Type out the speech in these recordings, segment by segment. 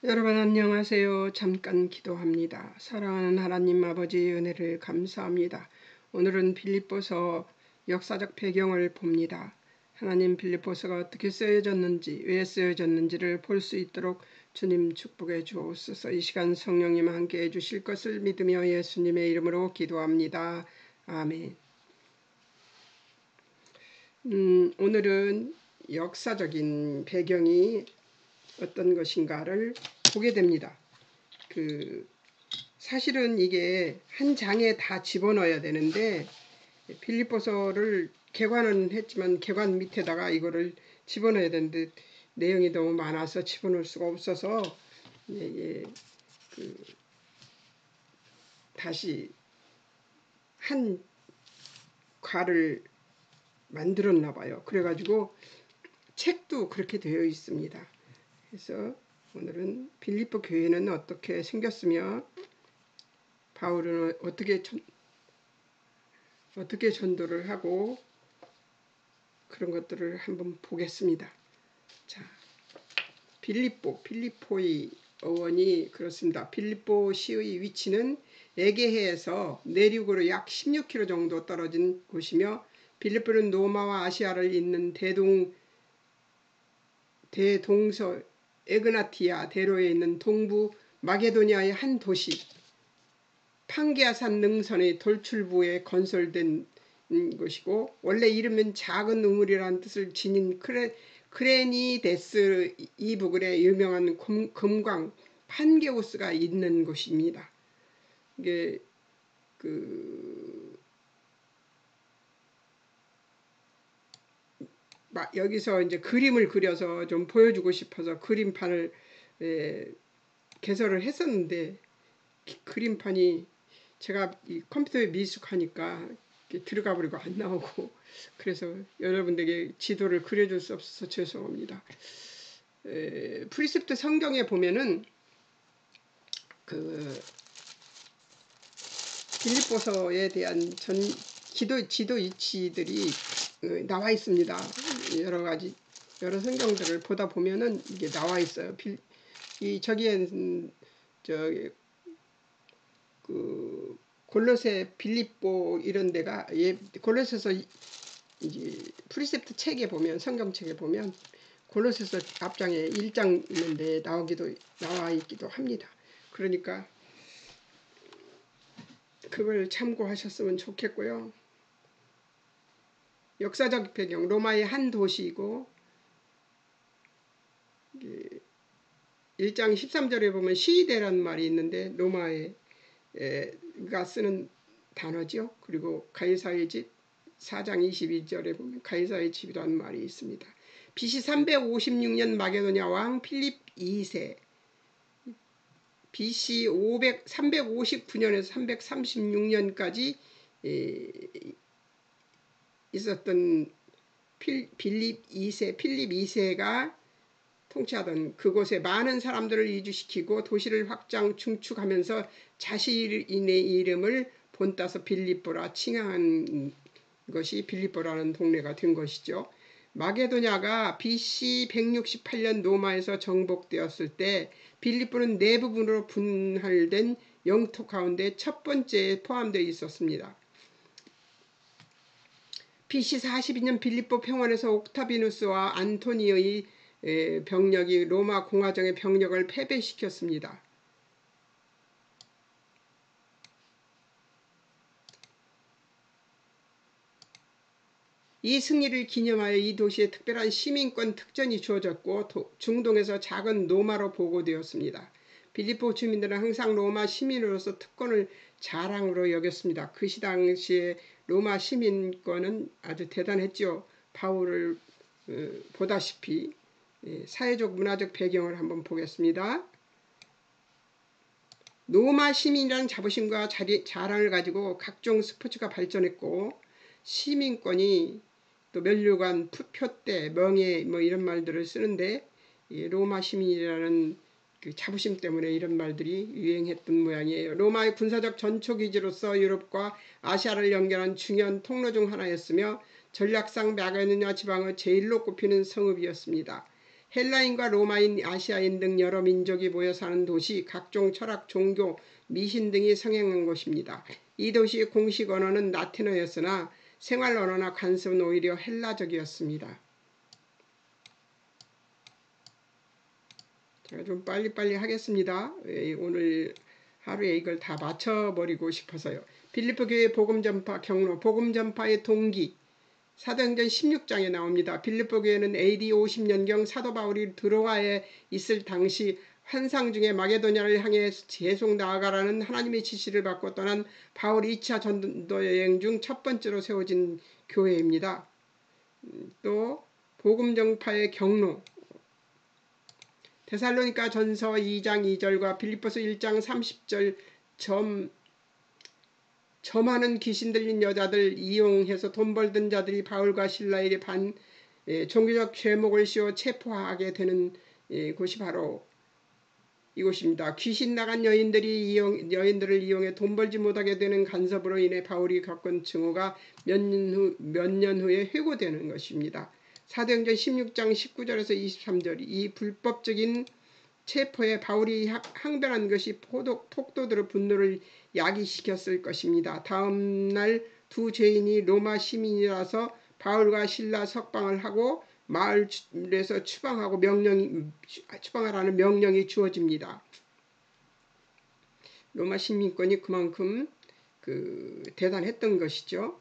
여러분 안녕하세요. 잠깐 기도합니다. 사랑하는 하나님 아버지의 은혜를 감사합니다. 오늘은 빌립보서 역사적 배경을 봅니다. 하나님 빌립보서가 어떻게 쓰여졌는지, 왜 쓰여졌는지를 볼 수 있도록 주님 축복해 주옵소서. 이 시간 성령님 함께 해주실 것을 믿으며 예수님의 이름으로 기도합니다. 아멘. 오늘은 역사적인 배경이 어떤 것인가를 보게 됩니다. 사실은 이게 한 장에 다 집어넣어야 되는데 빌립보서를 개관은 했지만 개관 밑에다가 이거를 집어넣어야 되는데 내용이 너무 많아서 집어넣을 수가 없어서 다시 한 과를 만들었나 봐요. 그래가지고 책도 그렇게 되어 있습니다. 그래서 오늘은 빌립보 교회는 어떻게 생겼으며 바울은 어떻게 전도를 하고 그런 것들을 한번 보겠습니다. 자, 필리포의 어원이 그렇습니다. 필리포시의 위치는 에게해에서 내륙으로 약 16km 정도 떨어진 곳이며 필리포는 로마와 아시아를 잇는 대동서 에그나티아 대로에 있는 동부 마게도니아의 한 도시 판게아산 능선의 돌출부에 건설된 것이고 원래 이름은 작은 우물이라는 뜻을 지닌 크레니데스 이 부근에 유명한 금광 판게우스가 있는 곳입니다. 이게 여기서 이제 그림을 그려서 좀 보여주고 싶어서 그림판을 개설을 했었는데 그림판이 제가 이 컴퓨터에 미숙하니까 들어가 버리고 안 나오고 그래서 여러분들에게 지도를 그려줄 수 없어서 죄송합니다. 프리셉트 성경에 보면은 빌립보서에 대한 지도 위치들이 나와 있습니다. 여러 성경들을 보다 보면은 이게 나와 있어요. 저기엔 골로새, 빌립보 이런 데가 골로새서 이제 프리셉트 책에 보면 성경책에 보면 골로새서 앞장에 1장 있는데 나와 있기도 합니다. 그러니까 그걸 참고하셨으면 좋겠고요. 역사적 배경 로마의 한 도시이고 1장 13절에 보면 시대라는 말이 있는데 로마가 쓰는 단어죠. 그리고 가이사의 집 4장 22절에 보면 가이사의 집이라는 말이 있습니다. BC 356년 마게도냐 왕 필립 2세 BC 359년에서 336년까지 있었던 필립 2세가 통치하던 그곳에 많은 사람들을 이주시키고 도시를 확장 중축하면서 자신의 이름을 본따서 빌립보라 칭한 것이 빌립보라는 동네가 된 것이죠. 마게도냐가 BC 168년 로마에서 정복되었을 때 빌립보는 네 부분으로 분할된 영토 가운데 첫 번째에 포함되어 있었습니다. BC 42년 빌립보 평원에서 옥타비누스와 안토니의 병력이 로마 공화정의 병력을 패배시켰습니다. 이 승리를 기념하여 이 도시에 특별한 시민권 특전이 주어졌고 중동에서 작은 로마로 보고되었습니다. 빌립보 주민들은 항상 로마 시민으로서 특권을 자랑으로 여겼습니다. 그 당시에 로마 시민권은 아주 대단했죠. 바울을 보다시피 사회적 문화적 배경을 한번 보겠습니다. 로마 시민이라는 자부심과 자랑을 가지고 각종 스포츠가 발전했고 시민권이 또 면류관, 표대, 명예 뭐 이런 말들을 쓰는데 로마 시민이라는 그 자부심 때문에 이런 말들이 유행했던 모양이에요. 로마의 군사적 전초기지로서 유럽과 아시아를 연결한 중요한 통로 중 하나였으며 전략상 마게도냐 지방의 제일로 꼽히는 성읍이었습니다. 헬라인과 로마인, 아시아인 등 여러 민족이 모여 사는 도시, 각종 철학, 종교, 미신 등이 성행한 곳입니다. 이 도시의 공식 언어는 라틴어였으나 생활 언어나 관습은 오히려 헬라적이었습니다. 제가 좀 빨리빨리 하겠습니다. 오늘 하루에 이걸 다 맞춰버리고 싶어서요. 빌립보 교회 복음전파 경로, 복음전파의 동기, 사도행전 16장에 나옵니다. 빌립보 교회는 AD 50년경 사도 바울이 드로아에 있을 당시 환상 중에 마게도냐를 향해 계속 나아가라는 하나님의 지시를 받고 떠난 바울 2차 전도 여행 중 첫 번째로 세워진 교회입니다. 또 복음 전파의 경로, 데살로니가 전서 2장 2절과 빌립보서 1장 30절 점하는 귀신 들린 여자들 이용해서 돈 벌던 자들이 바울과 신라에게 종교적 죄목을 씌워 체포하게 되는 곳이 바로 이곳입니다. 귀신 나간 여인들을 이용해 돈 벌지 못하게 되는 간섭으로 인해 바울이 겪은 증오가 몇 년 후에 회고되는 것입니다. 사도행전 16장 19절에서 23절, 이 불법적인 체포에 바울이 항변한 것이 폭도들의 분노를 야기시켰을 것입니다. 다음 날 두 죄인이 로마 시민이라서 바울과 신라 석방을 하고 마을에서 추방하라는 명령이 주어집니다. 로마 시민권이 그만큼 대단했던 것이죠.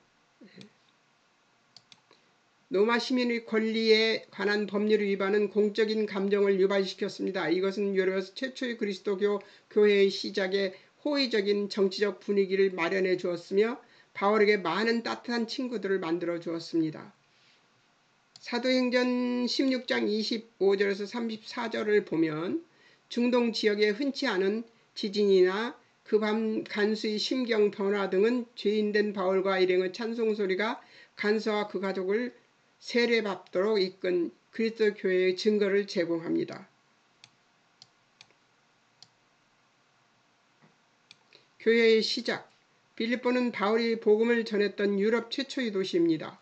로마 시민의 권리에 관한 법률 위반은 공적인 감정을 유발시켰습니다. 이것은 유럽에서 최초의 그리스도교 교회의 시작에 호의적인 정치적 분위기를 마련해 주었으며 바울에게 많은 따뜻한 친구들을 만들어 주었습니다. 사도행전 16장 25절에서 34절을 보면 중동 지역에 흔치 않은 지진이나 그 밤 간수의 심경 변화 등은 죄인된 바울과 일행의 찬송소리가 간수와 그 가족을 세례받도록 이끈 그리스도 교회의 증거를 제공합니다. 교회의 시작, 빌립보는 바울이 복음을 전했던 유럽 최초의 도시입니다.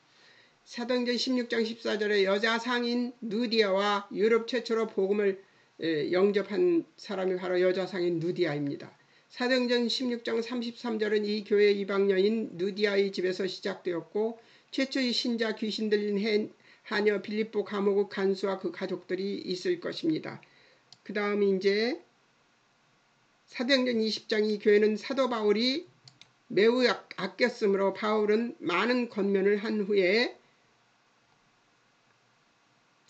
사도행전 16장 14절에 여자 상인 누디아와 유럽 최초로 복음을 영접한 사람이 바로 여자 상인 누디아입니다. 사도행전 16장 33절은 이 교회 이방 여인 누디아의 집에서 시작되었고 최초의 신자 귀신 들린 하녀 빌립보 감옥의 간수와 그 가족들이 있을 것입니다. 그 다음 이제 사도행전 20장 이 교회는 사도 바울이 매우 아꼈으므로 바울은 많은 권면을 한 후에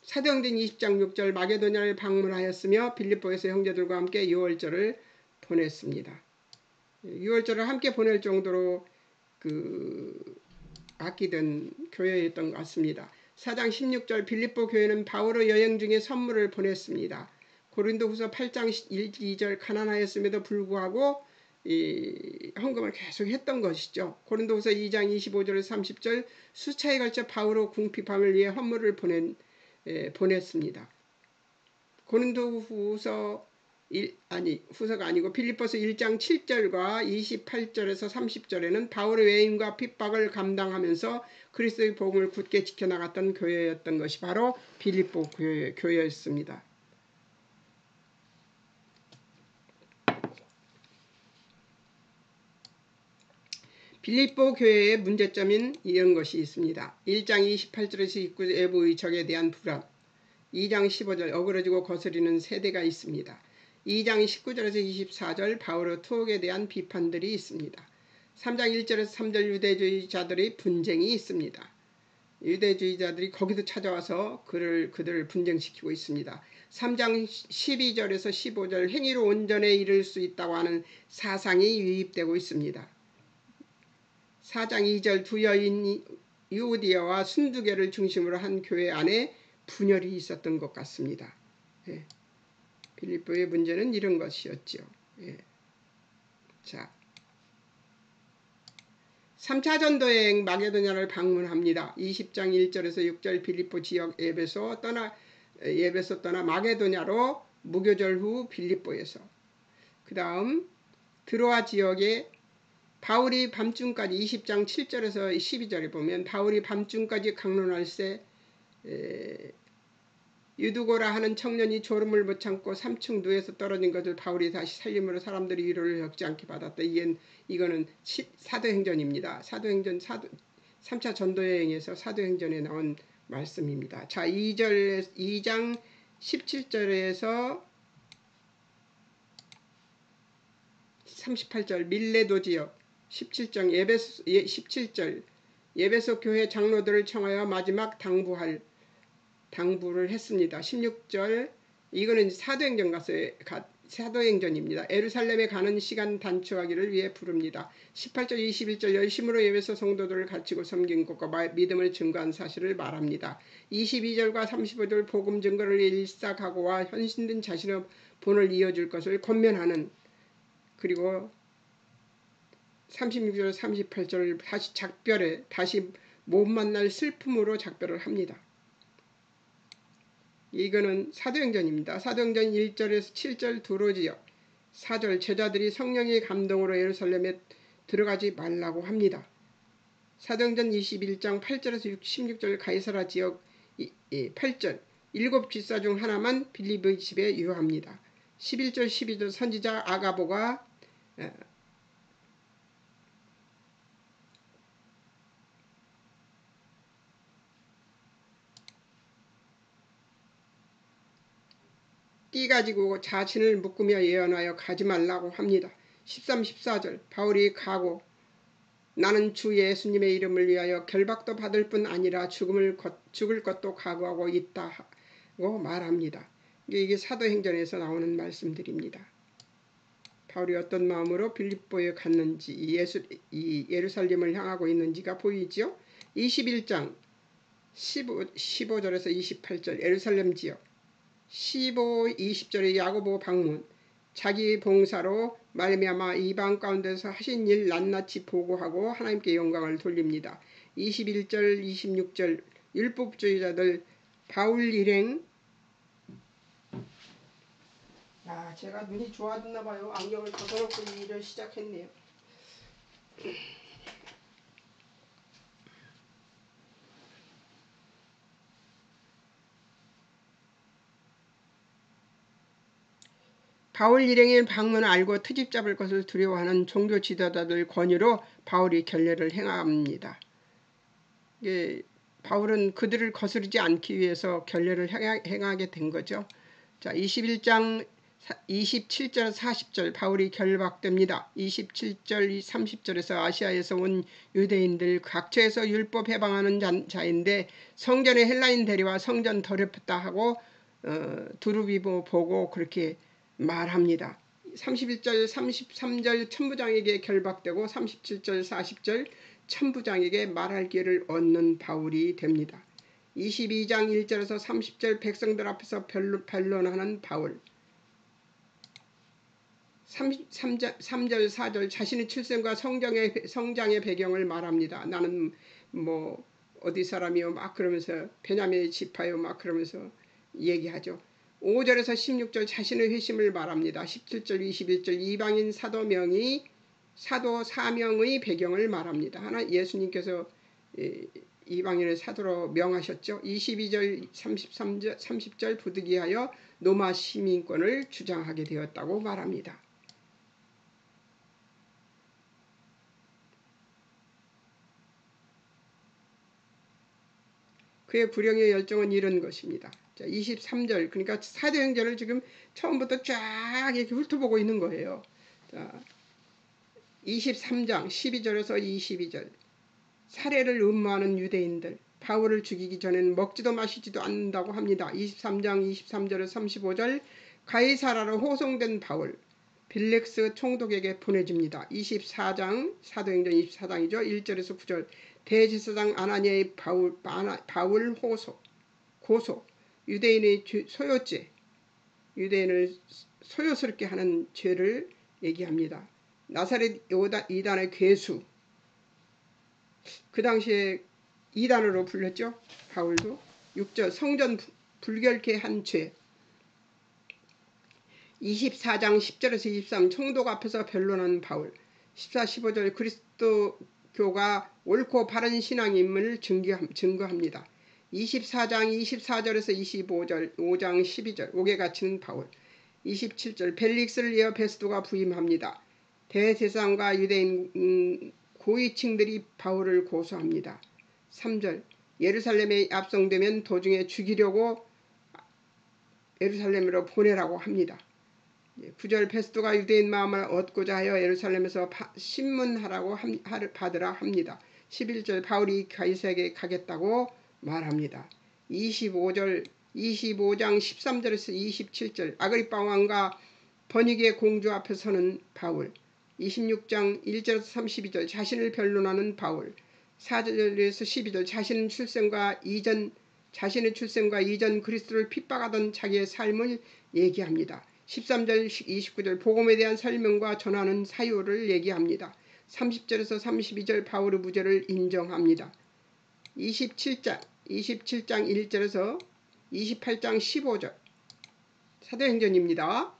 사도행전 20장 6절 마게도냐를 방문하였으며 빌립보에서 형제들과 함께 6월절을 보냈습니다. 6월절을 함께 보낼 정도로 아끼던 교회였던 것 같습니다. 4장 16절 빌립보 교회는 바울의 여행 중에 선물을 보냈습니다. 고린도후서 8장 1, 2절 가난하였음에도 불구하고 헌금을 계속 했던 것이죠. 고린도후서 2장 25절에서 30절 수차에 걸쳐 바울의 궁핍함을 위해 헌물을 보냈습니다. 고린도후서 후서가 아니고 빌립보서 1장 7절과 28절에서 30절에는 바울의 외임과 핍박을 감당하면서 그리스도의 복음을 굳게 지켜나갔던 교회였던 것이 바로 빌립보 교회였습니다. 빌립보 교회의 문제점인 이런 것이 있습니다. 1장 28절에서 29절 외부 의적에 대한 불안, 2장 15절 어그러지고 거스리는 세대가 있습니다. 2장 19절에서 24절 바울의 투옥에 대한 비판들이 있습니다. 3장 1절에서 3절 유대주의자들의 분쟁이 있습니다. 유대주의자들이 거기도 찾아와서 그들을 분쟁시키고 있습니다. 3장 12절에서 15절 행위로 온전에 이를 수 있다고 하는 사상이 유입되고 있습니다. 4장 2절 두 여인 유오디아와 순두개를 중심으로 한 교회 안에 분열이 있었던 것 같습니다. 빌립보의 문제는 이런 것이었죠. 자, 3차 전도여행 마게도냐를 방문합니다. 20장 1절에서 6절 빌립보 지역 예배소 떠나 마게도냐로 무교절 후 빌립보에서, 그 다음 드로아 지역에 바울이 밤중까지 20장 7절에서 12절에 보면 바울이 밤중까지 강론할새 유두고라 하는 청년이 졸음을 못 참고 3층 누에서 떨어진 것을 바울이 다시 살림으로 사람들이 위로를 적지 않게 받았다. 이거는 사도행전입니다. 사도행전 3차 전도여행에서 사도행전에 나온 말씀입니다. 자, 2장 17절에서 38절 밀레도 지역 17절 예배소 교회 장로들을 청하여 마지막 당부를 했습니다. 16절 이거는 사도행전입니다. 예루살렘에 가는 시간 단축하기를 위해 부릅니다. 18절 21절 열심으로 예배소 성도들을 가르치고 섬긴 것과 믿음을 증거한 사실을 말합니다. 22절과 35절 복음 증거를 일사각오와 헌신된 자신의 본을 이어줄 것을 권면하는, 그리고 36절 38절 다시 못 만날 슬픔으로 작별을 합니다. 이거는 사도행전입니다. 사도행전 1절에서 7절 두로지역 4절 제자들이 성령의 감동으로 예루살렘에 들어가지 말라고 합니다. 사도행전 21장 8절에서 16절 가이사라 지역 8절 7 집사 중 하나만 빌립의 집에 유합니다. 11절 12절 선지자 아가보가 띠 가지고 자신을 묶으며 예언하여 가지 말라고 합니다. 13, 14절 바울이 가고 나는 주 예수님의 이름을 위하여 결박도 받을 뿐 아니라 죽을 것도 각오하고 있다고 말합니다. 이게 사도행전에서 나오는 말씀들입니다. 바울이 어떤 마음으로 빌립보에 갔는지 예루살렘을 향하고 있는지가 보이지요. 21장 15절에서 28절 예루살렘 지역 15, 20절의 야고보 방문 자기 봉사로 말미암아 이방 가운데서 하신 일 낱낱이 보고하고 하나님께 영광을 돌립니다. 21절 26절 율법주의자들 바울 일행 제가 눈이 좋아졌나봐요. 안경을 벗어놓고 일을 시작했네요. 바울 일행의 방문을 알고 트집 잡을 것을 두려워하는 종교 지도자들 권유로 바울이 결례를 행합니다. 바울은 그들을 거스르지 않기 위해서 결례를 행하게 된 거죠. 자, 21장 27절 40절 바울이 결박됩니다. 27절 30절에서 아시아에서 온 유대인들 각처에서 율법 해방하는 자인데 성전에 헬라인 대리와 성전 더럽혔다 하고 두루비보 보고 그렇게 말합니다. 31절 33절 천부장에게 결박되고 37절 40절 천부장에게 말할 기회를 얻는 바울이 됩니다. 22장 1절에서 30절 백성들 앞에서 변론하는 바울 3절 4절 자신의 출생과 성장의 배경을 말합니다. 나는 뭐 어디 사람이요 막 그러면서 베냐민의 지파요 막 그러면서 얘기하죠. 5절에서 16절 자신의 회심을 말합니다. 17절 21절 이방인 사도 사명의 배경을 말합니다. 하나 예수님께서 이방인을 사도로 명하셨죠. 22절 33절 30절 부득이하여 로마 시민권을 주장하게 되었다고 말합니다. 그의 불행의 열정은 이런 것입니다. 자, 23절 그러니까 사도행전을 지금 처음부터 쫙 이렇게 훑어보고 있는 거예요. 자, 23장 12절에서 22절 살해를 음모하는 유대인들 바울을 죽이기 전에는 먹지도 마시지도 않는다고 합니다. 23장 23절에서 35절 가이사라로 호송된 바울 빌렉스 총독에게 보내집니다. 24장 사도행전 24장이죠. 1절에서 9절 대제사장 아나니아의 바울 고소 유대인의 소요죄 유대인을 소요스럽게 하는 죄를 얘기합니다. 나사렛 이단의 괴수 그 당시에 이단으로 불렸죠. 바울도 6절 성전 불결케 한 죄 24장 10절에서 23 총독 앞에서 변론한 바울 14, 15절 그리스도교가 옳고 바른 신앙임을 증거합니다. 24장 24절에서 25절, 5장 12절 옥에 갇히는 바울. 27절 벨릭스를 이어 베스도가 부임합니다. 대제사장과 유대인 고위층들이 바울을 고소합니다. 3절 예루살렘에 압송되면 도중에 죽이려고 예루살렘으로 보내라고 합니다. 9절 베스도가 유대인 마음을 얻고자 하여 예루살렘에서 신문하라고 받으라 합니다. 11절 바울이 가이사에게 가겠다고 말합니다. 25장 13절에서 27절 아그리빠 왕과 버니게 공주 앞에 서는 바울. 26장 1절에서 32절 자신을 변론하는 바울. 4절에서 12절 자신의 출생과 이전 그리스도를 핍박하던 자기의 삶을 얘기합니다. 13절 29절 복음에 대한 설명과 전하는 사유를 얘기합니다. 30절에서 32절 바울의 무죄를 인정합니다. 27장 1절에서 28장 15절 사도행전입니다.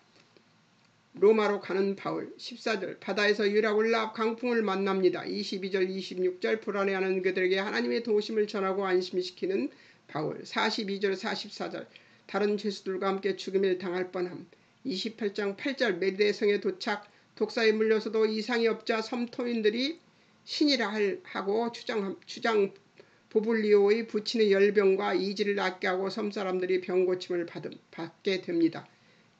로마로 가는 바울. 14절 바다에서 유라굴라 강풍을 만납니다. 22절 26절 불안해하는 그들에게 하나님의 도우심을 전하고 안심시키는 바울. 42절 44절 다른 죄수들과 함께 죽음을 당할 뻔함. 28장 8절 메리데 성에 도착. 독사에 물려서도 이상이 없자 섬토인들이 신이라 하고 주장 보블리오의 부친의 열병과 이지를 낫게 하고 섬사람들이 병고침을 받게 됩니다.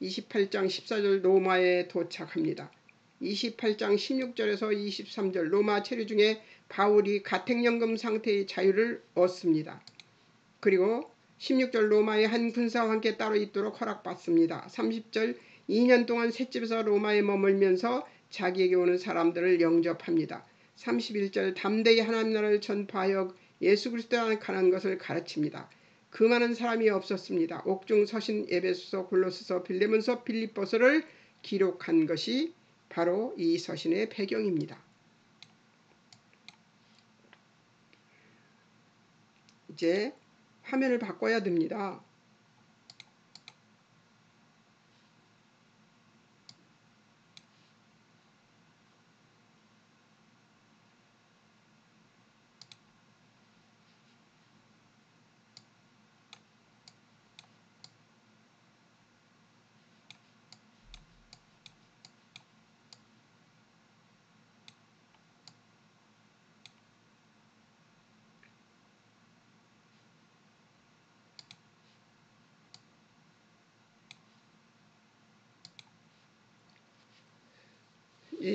28장 14절 로마에 도착합니다. 28장 16절에서 23절 로마 체류 중에 바울이 가택연금 상태의 자유를 얻습니다. 그리고 16절 로마의 한 군사와 함께 따로 있도록 허락받습니다. 30절 2년 동안 셋집에서 로마에 머물면서 자기에게 오는 사람들을 영접합니다. 31절 담대히 하나님 나라를 전파하여 예수 그리스도에 관한 것을 가르칩니다. 그 많은 사람이 없었습니다. 옥중 서신 에베소서, 골로새서, 빌레몬서, 빌립보서를 기록한 것이 바로 이 서신의 배경입니다. 이제 화면을 바꿔야 됩니다.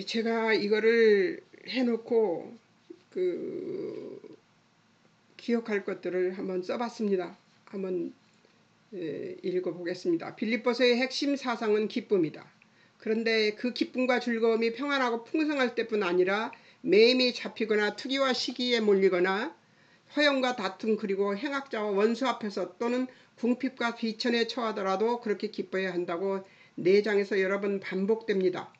제가 이거를 해놓고 기억할 것들을 한번 써봤습니다. 한번 읽어보겠습니다. 빌립보서의 핵심 사상은 기쁨이다. 그런데 그 기쁨과 즐거움이 평안하고 풍성할 때뿐 아니라 매임이 잡히거나 투기와 시기에 몰리거나 허영과 다툼 그리고 행악자와 원수 앞에서 또는 궁핍과 비천에 처하더라도 그렇게 기뻐해야 한다고 4장에서 여러 번 반복됩니다.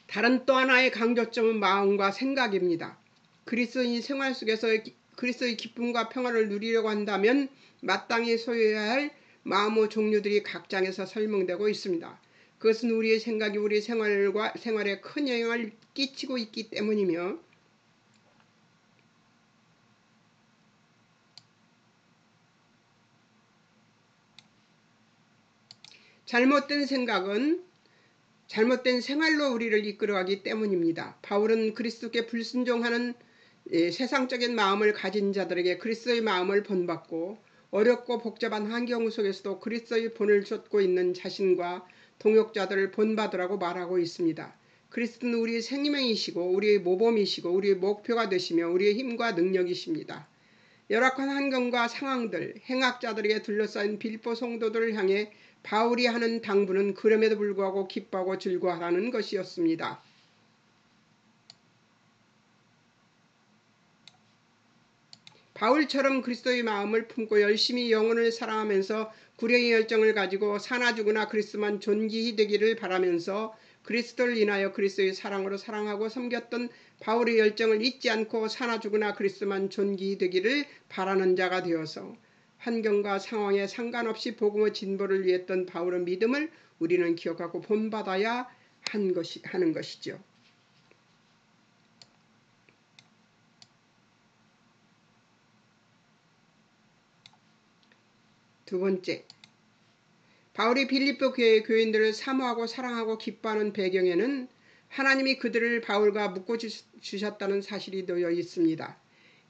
다른 또 하나의 강조점은 마음과 생각입니다. 그리스도인 생활 속에서 그리스도의 기쁨과 평화를 누리려고 한다면 마땅히 소유해야 할 마음의 종류들이 각 장에서 설명되고 있습니다. 그것은 우리의 생각이 우리 생활에 큰 영향을 끼치고 있기 때문이며 잘못된 생각은 잘못된 생활로 우리를 이끌어가기 때문입니다. 바울은 그리스도께 불순종하는 세상적인 마음을 가진 자들에게 그리스도의 마음을 본받고 어렵고 복잡한 환경 속에서도 그리스도의 본을 쫓고 있는 자신과 동역자들을 본받으라고 말하고 있습니다. 그리스도는 우리의 생명이시고 우리의 모범이시고 우리의 목표가 되시며 우리의 힘과 능력이십니다. 열악한 환경과 상황들, 행악자들에게 둘러싸인 빌립보 성도들을 향해 바울이 하는 당부는 그럼에도 불구하고 기뻐하고 즐거워하라는 것이었습니다. 바울처럼 그리스도의 마음을 품고 열심히 영혼을 사랑하면서 구령의 열정을 가지고 사나 죽으나 그리스도만 존귀히 되기를 바라면서 그리스도를 인하여 그리스도의 사랑으로 사랑하고 섬겼던 바울의 열정을 잊지 않고 사나 죽으나 그리스도만 존귀히 되기를 바라는 자가 되어서 환경과 상황에 상관없이 복음의 진보를 위했던 바울의 믿음을 우리는 기억하고 본받아야 하는 것이죠. 두 번째, 바울이 빌립보 교회의 교인들을 사모하고 사랑하고 기뻐하는 배경에는 하나님이 그들을 바울과 묶어주셨다는 사실이 놓여 있습니다.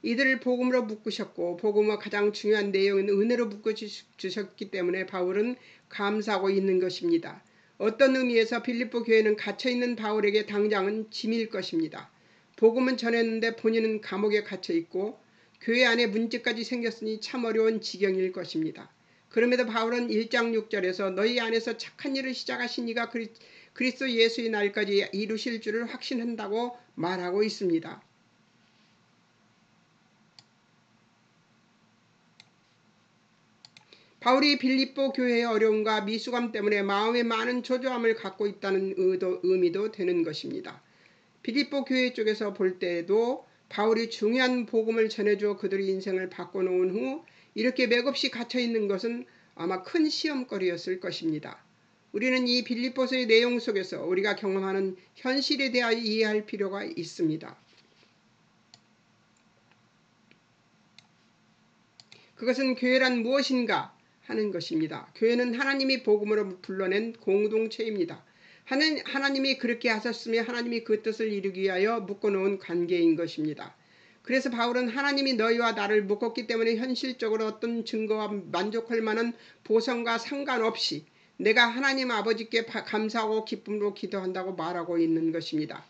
이들을 복음으로 묶으셨고 복음의 가장 중요한 내용은 은혜로 묶어주셨기 때문에 바울은 감사하고 있는 것입니다. 어떤 의미에서 빌립보 교회는 갇혀있는 바울에게 당장은 짐일 것입니다. 복음은 전했는데 본인은 감옥에 갇혀있고 교회 안에 문제까지 생겼으니 참 어려운 지경일 것입니다. 그럼에도 바울은 1장 6절에서 너희 안에서 착한 일을 시작하신 이가 그리스도 예수의 날까지 이루실 줄을 확신한다고 말하고 있습니다. 바울이 빌립보 교회의 어려움과 미숙함 때문에 마음에 많은 초조함을 갖고 있다는 의미도 되는 것입니다. 빌립보 교회 쪽에서 볼 때에도 바울이 중요한 복음을 전해줘 그들의 인생을 바꿔놓은 후 이렇게 맥없이 갇혀있는 것은 아마 큰 시험거리였을 것입니다. 우리는 이 빌립보서의 내용 속에서 우리가 경험하는 현실에 대하여 이해할 필요가 있습니다. 그것은 교회란 무엇인가 하는 것입니다. 교회는 하나님이 복음으로 불러낸 공동체입니다. 하나님이 그렇게 하셨으며 하나님이 그 뜻을 이루기 위하여 묶어놓은 관계인 것입니다. 그래서 바울은 하나님이 너희와 나를 묶었기 때문에 현실적으로 어떤 증거와 만족할 만한 보상과 상관없이 내가 하나님 아버지께 감사하고 기쁨으로 기도한다고 말하고 있는 것입니다.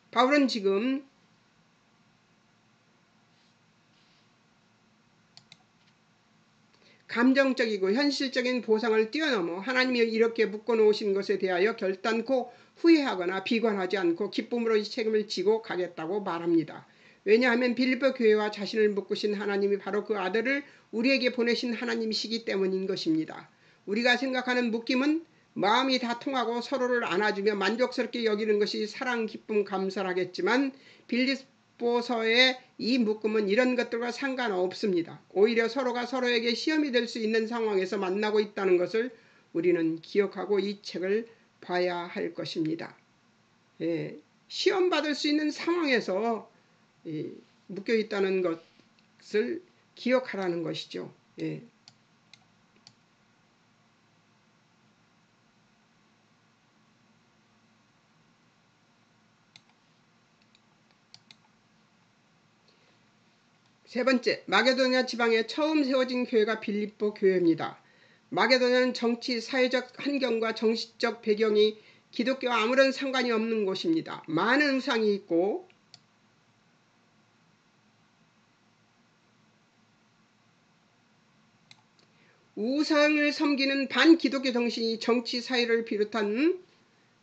바울은 지금 감정적이고 현실적인 보상을 뛰어넘어 하나님이 이렇게 묶어놓으신 것에 대하여 결단코 후회하거나 비관하지 않고 기쁨으로 이 책임을 지고 가겠다고 말합니다. 왜냐하면 빌립보 교회와 자신을 묶으신 하나님이 바로 그 아들을 우리에게 보내신 하나님이시기 때문인 것입니다. 우리가 생각하는 묶임은 마음이 다 통하고 서로를 안아주며 만족스럽게 여기는 것이 사랑, 기쁨, 감사하겠지만 빌립보서의 이 묶음은 이런 것들과 상관없습니다. 오히려 서로가 서로에게 시험이 될 수 있는 상황에서 만나고 있다는 것을 우리는 기억하고 이 책을 봐야 할 것입니다. 시험 받을 수 있는 상황에서 묶여 있다는 것을 기억하라는 것이죠. 세 번째, 마게도냐 지방에 처음 세워진 교회가 빌립보 교회입니다. 마게도냐는 정치, 사회적 환경과 정치적 배경이 기독교와 아무런 상관이 없는 곳입니다. 많은 우상이 있고 우상을 섬기는 반기독교 정신이 정치, 사회를 비롯한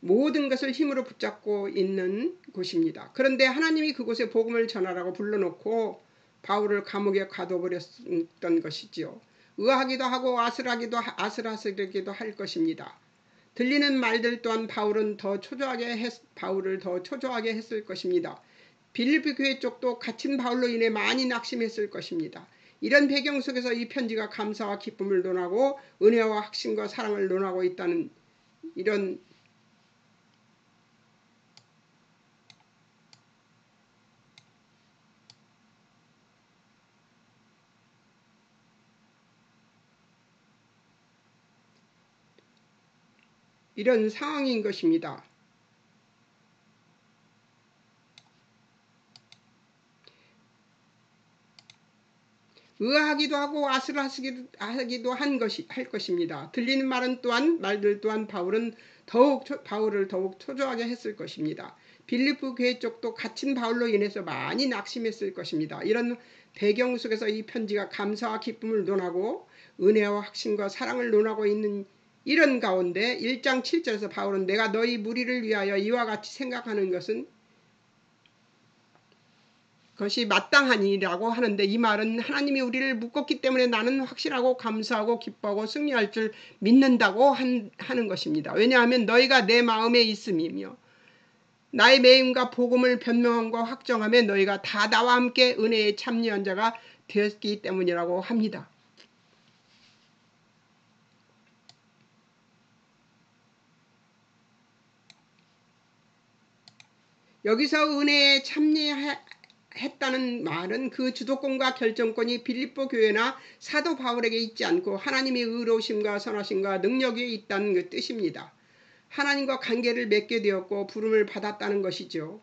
모든 것을 힘으로 붙잡고 있는 곳입니다. 그런데 하나님이 그곳에 복음을 전하라고 불러놓고 바울을 감옥에 가둬버렸던 것이지요. 의아하기도 하고 아슬아슬하기도 할 것입니다. 들리는 말들 또한 바울을 더 초조하게 했을 것입니다. 빌립보 교회 쪽도 갇힌 바울로 인해 많이 낙심했을 것입니다. 이런 배경 속에서 이 편지가 감사와 기쁨을 논하고 은혜와 확신과 사랑을 논하고 있다는 이런 상황인 것입니다. 의아하기도 하고 아슬아슬하기도 할 것입니다. 들리는 말들 또한 바울을 더욱 초조하게 했을 것입니다. 빌립보 교회 쪽도 갇힌 바울로 인해서 많이 낙심했을 것입니다. 이런 배경 속에서 이 편지가 감사와 기쁨을 논하고 은혜와 확신과 사랑을 논하고 있는 이런 가운데 1장 7절에서 바울은 내가 너희 무리를 위하여 이와 같이 생각하는 것은 그것이 마땅하니라고 하는데 이 말은 하나님이 우리를 묶었기 때문에 나는 확실하고 감사하고 기뻐하고 승리할 줄 믿는다고 하는 것입니다. 왜냐하면 너희가 내 마음에 있음이며 나의 매임과 복음을 변명함과 확정함에 너희가 다 나와 함께 은혜에 참여한 자가 되었기 때문이라고 합니다. 여기서 은혜에 했다는 말은 그 주도권과 결정권이 빌립보 교회나 사도 바울에게 있지 않고 하나님의 의로우심과 선하심과 능력 위에 있다는 그 뜻입니다. 하나님과 관계를 맺게 되었고 부름을 받았다는 것이죠.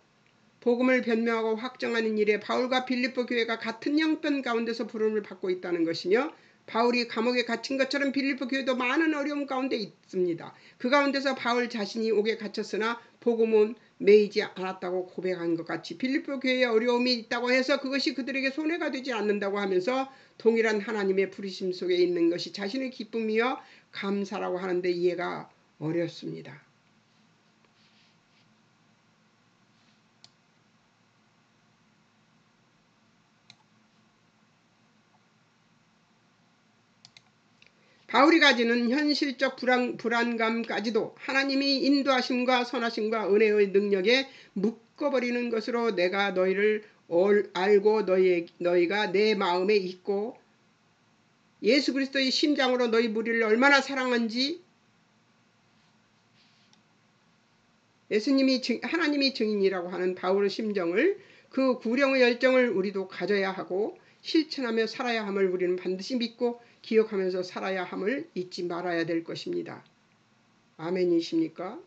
복음을 변명하고 확정하는 일에 바울과 빌립보 교회가 같은 형편 가운데서 부름을 받고 있다는 것이며, 바울이 감옥에 갇힌 것처럼 빌립보 교회도 많은 어려움 가운데 있습니다. 그 가운데서 바울 자신이 옥에 갇혔으나 복음은 매이지 않았다고 고백한 것 같이 빌립보 교회에 어려움이 있다고 해서 그것이 그들에게 손해가 되지 않는다고 하면서 동일한 하나님의 부르심 속에 있는 것이 자신의 기쁨이여 감사라고 하는데 이해가 어렵습니다. 바울이 가지는 현실적 불안감까지도 하나님이 인도하심과 선하심과 은혜의 능력에 묶어버리는 것으로 내가 너희를 알고 너희가 내 마음에 있고 예수 그리스도의 심장으로 너희 무리를 얼마나 사랑한지 예수님이 하나님이 증인이라고 하는 바울의 심정을, 그 구령의 열정을 우리도 가져야 하고 실천하며 살아야 함을 우리는 반드시 믿고 기억하면서 살아야 함을 잊지 말아야 될 것입니다. 아멘이십니까?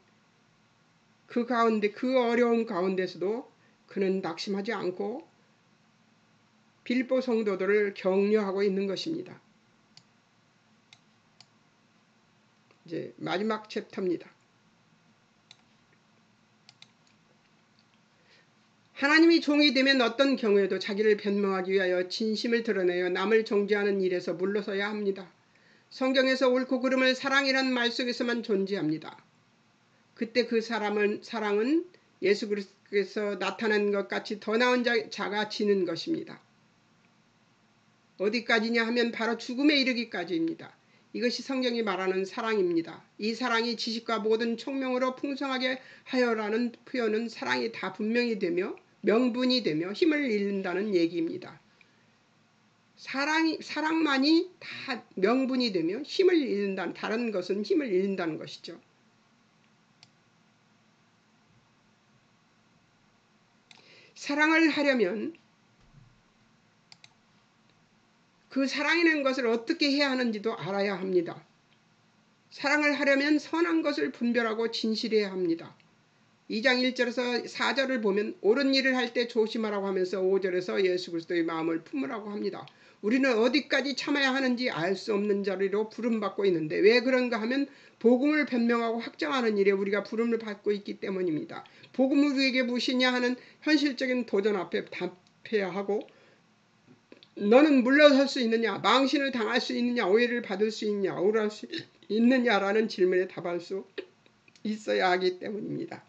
그 가운데, 그 어려운 가운데서도 그는 낙심하지 않고 빌립보 성도들을 격려하고 있는 것입니다. 이제 마지막 챕터입니다. 하나님이 종이 되면 어떤 경우에도 자기를 변명하기 위하여 진심을 드러내어 남을 정죄하는 일에서 물러서야 합니다. 성경에서 옳고 그름을 사랑이란 말 속에서만 존재합니다. 그때 그 사랑은 예수 그리스도께서 나타난 것 같이 더 나은 자가 지는 것입니다. 어디까지냐 하면 바로 죽음에 이르기까지입니다. 이것이 성경이 말하는 사랑입니다. 이 사랑이 지식과 모든 총명으로 풍성하게 하여라는 표현은 사랑이 다 분명히 되며 명분이 되며 힘을 잃는다는 얘기입니다. 사랑만이 다 명분이 되며 힘을 잃는다는, 다른 것은 힘을 잃는다는 것이죠. 사랑을 하려면 그 사랑이라는 것을 어떻게 해야 하는지도 알아야 합니다. 사랑을 하려면 선한 것을 분별하고 진실해야 합니다. 2장 1절에서 4절을 보면 옳은 일을 할 때 조심하라고 하면서 5절에서 예수 그리스도의 마음을 품으라고 합니다. 우리는 어디까지 참아야 하는지 알 수 없는 자리로 부름받고 있는데 왜 그런가 하면 복음을 변명하고 확정하는 일에 우리가 부름을 받고 있기 때문입니다. 복음을 우리에게 무엇이냐 하는 현실적인 도전 앞에 답해야 하고, 너는 물러설 수 있느냐, 망신을 당할 수 있느냐, 오해를 받을 수 있느냐, 억울할 수 있느냐라는 질문에 답할 수 있어야 하기 때문입니다.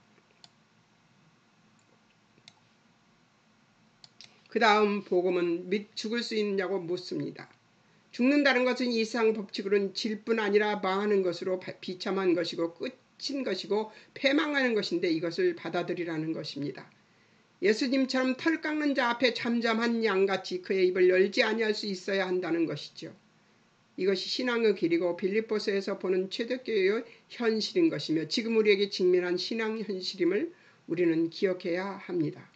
그 다음 복음은 죽을 수 있느냐고 묻습니다. 죽는다는 것은 이 세상 법칙으로는 질 뿐 아니라 망하는 것으로 비참한 것이고 끝인 것이고 패망하는 것인데 이것을 받아들이라는 것입니다. 예수님처럼 털 깎는 자 앞에 잠잠한 양같이 그의 입을 열지 아니할 수 있어야 한다는 것이죠. 이것이 신앙의 길이고 빌립보서에서 보는 초대교회의 현실인 것이며 지금 우리에게 직면한 신앙 현실임을 우리는 기억해야 합니다.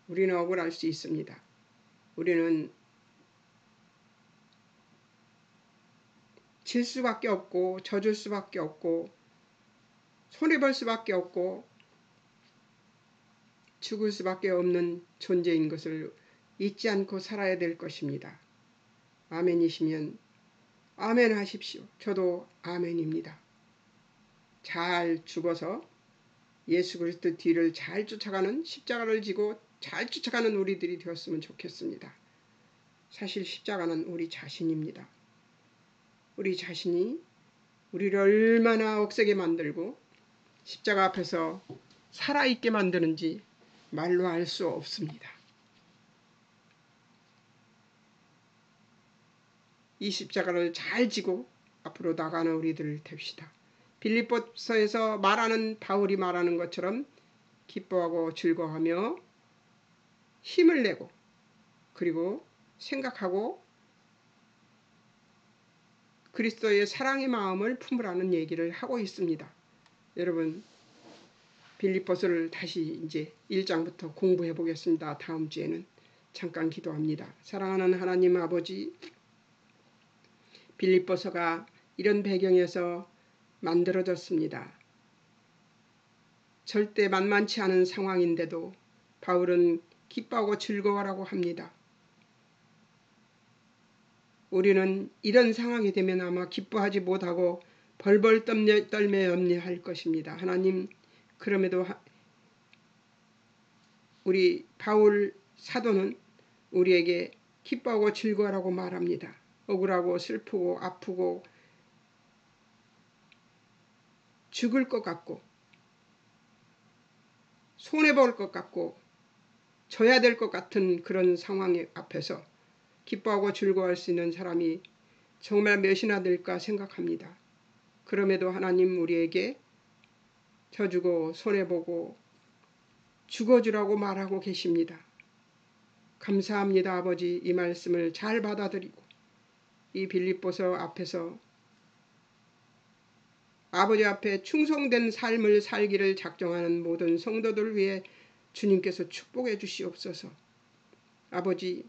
우리는 억울할 수 있습니다. 우리는 질 수밖에 없고 져줄 수밖에 없고 손해볼 수밖에 없고 죽을 수밖에 없는 존재인 것을 잊지 않고 살아야 될 것입니다. 아멘이시면 아멘 하십시오. 저도 아멘입니다. 잘 죽어서 예수 그리스도 뒤를 잘 쫓아가는, 십자가를 지고 잘 쫓아가는 우리들이 되었으면 좋겠습니다. 사실 십자가는 우리 자신입니다. 우리 자신이 우리를 얼마나 억세게 만들고 십자가 앞에서 살아있게 만드는지 말로 알 수 없습니다. 이 십자가를 잘 지고 앞으로 나가는 우리들 됩시다. 빌립보서에서 말하는 바울이 말하는 것처럼 기뻐하고 즐거워하며 힘을 내고 그리고 생각하고 그리스도의 사랑의 마음을 품으라는 얘기를 하고 있습니다. 여러분, 빌립보서를 다시 이제 1장부터 공부해 보겠습니다. 다음 주에는 잠깐 기도합니다. 사랑하는 하나님 아버지, 빌립보서가 이런 배경에서 만들어졌습니다. 절대 만만치 않은 상황인데도 바울은 기뻐하고 즐거워라고 합니다. 우리는 이런 상황이 되면 아마 기뻐하지 못하고 벌벌 떨며 염려할 것입니다. 하나님, 그럼에도 우리 바울 사도는 우리에게 기뻐하고 즐거워라고 말합니다. 억울하고 슬프고 아프고 죽을 것 같고 손해볼 것 같고 져야 될 것 같은 그런 상황 앞에서 기뻐하고 즐거워할 수 있는 사람이 정말 몇이나 될까 생각합니다. 그럼에도 하나님 우리에게 져주고 손해보고 죽어주라고 말하고 계십니다. 감사합니다. 아버지, 이 말씀을 잘 받아들이고 이 빌립보서 앞에서 아버지 앞에 충성된 삶을 살기를 작정하는 모든 성도들 위해 주님께서 축복해 주시옵소서. 아버지,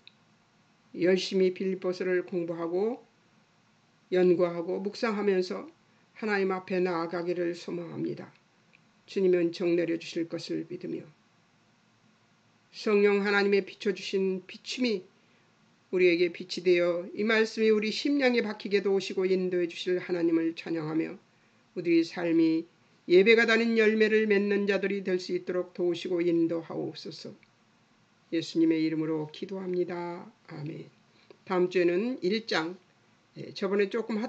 열심히 빌립보서를 공부하고 연구하고 묵상하면서 하나님 앞에 나아가기를 소망합니다. 주님은 정 내려주실 것을 믿으며 성령 하나님의 비춰주신 비춤이 우리에게 빛이 되어 이 말씀이 우리 심령에 박히게 도우시고 인도해 주실 하나님을 찬양하며 우리 삶이 예배가 다닌 열매를 맺는 자들이 될 수 있도록 도우시고 인도하옵소서. 예수님의 이름으로 기도합니다. 아멘. 다음 주에는 1장, 저번에 조금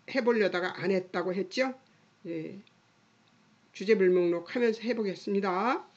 해보려다가 안 했다고 했죠. 주제별 목록 하면서 해보겠습니다.